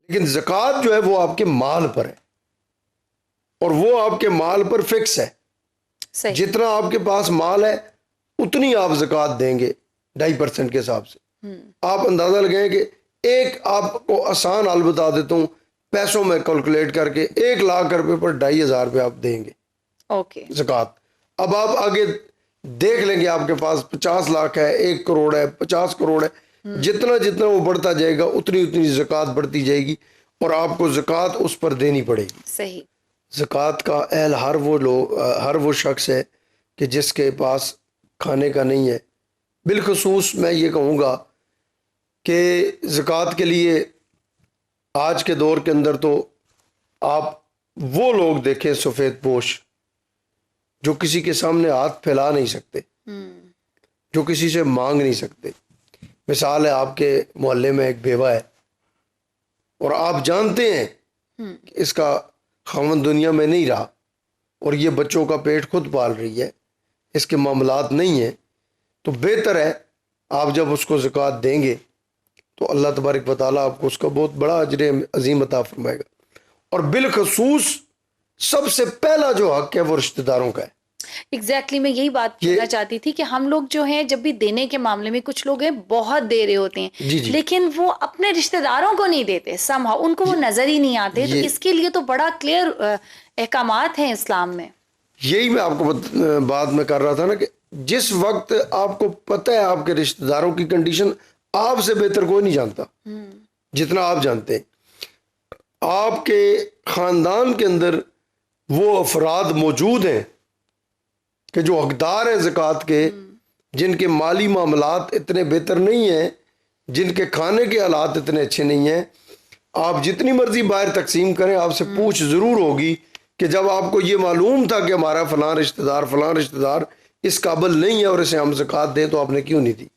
لیکن زکوٰۃ جو ہے وہ آپ کے مال پر ہے، اور وہ آپ کے مال پر فکس ہے. صحیح. جتنا آپ کے پاس مال ہے اتنی آپ زکوٰۃ دیں گے 2.5% کے حساب سے. آپ اندازہ لگائیں کہ ایک آپ کو آسان حال بتا دیتا ہوں پیسوں میں کیلکولیٹ کر کے، 1,00,000 روپے پر 2,500 روپے آپ دیں گے اوکے. زکوٰۃ. اب آپ آگے دیکھ لیں گے آپ کے پاس 50 لاکھ ہے، 1 کروڑ ہے، 50 کروڑ ہے، جتنا جتنا وہ بڑھتا جائے گا اتنی اتنی زکوٰۃ بڑھتی جائے گی، اور آپ کو زکوٰۃ اس پر دینی پڑے گی. صحیح. زکوٰۃ کا اہل ہر وہ شخص ہے کہ جس کے پاس کھانے کا نہیں ہے. بالخصوص میں یہ کہوں گا کہ زکوٰۃ کے لیے آج کے دور کے اندر تو آپ وہ لوگ دیکھیں سفید پوش جو کسی کے سامنے ہاتھ پھیلا نہیں سکتے، جو کسی سے مانگ نہیں سکتے. مثال ہے آپ کے محلے میں ایک بیوہ ہے اور آپ جانتے ہیں کہ اس کا خاوند دنیا میں نہیں رہا اور یہ بچوں کا پیٹ خود پال رہی ہے، اس کے معاملات نہیں ہیں، تو بہتر ہے آپ جب اس کو زکوٰۃ دیں گے تو اللہ تبارک و تعالیٰ آپ کو اس کا بہت بڑا اجر عظیم عطا فرمائے گا. اور بالخصوص سب سے پہلا جو حق ہے وہ رشتہ داروں کا ہے. ایگزیکٹلی میں یہی بات کہنا چاہتی تھی کہ ہم لوگ جو ہیں جب بھی دینے کے معاملے میں کچھ لوگ ہیں بہت دے رہے ہوتے ہیں، جی لیکن وہ اپنے رشتہ داروں کو نہیں دیتے، سمہا ان کو وہ نظر ہی نہیں آتے. تو اس کے لیے تو بڑا کلیئر احکامات ہیں اسلام میں. یہی میں آپ کو بات میں کر رہا تھا نا کہ جس وقت آپ کو پتہ ہے آپ کے رشتہ داروں کی کنڈیشن آپ سے بہتر کوئی نہیں جانتا جتنا آپ جانتے ہیں. آپ کے خاندان کے اندر وہ افراد موجود ہیں کہ جو حقدار ہیں زکوٰۃ کے، جن کے مالی معاملات اتنے بہتر نہیں ہیں، جن کے کھانے کے حالات اتنے اچھے نہیں ہیں. آپ جتنی مرضی باہر تقسیم کریں آپ سے پوچھ ضرور ہوگی کہ جب آپ کو یہ معلوم تھا کہ ہمارا فلاں رشتہ دار اس قابل نہیں ہے اور اسے ہم زکوٰۃ دیں تو آپ نے کیوں نہیں دی.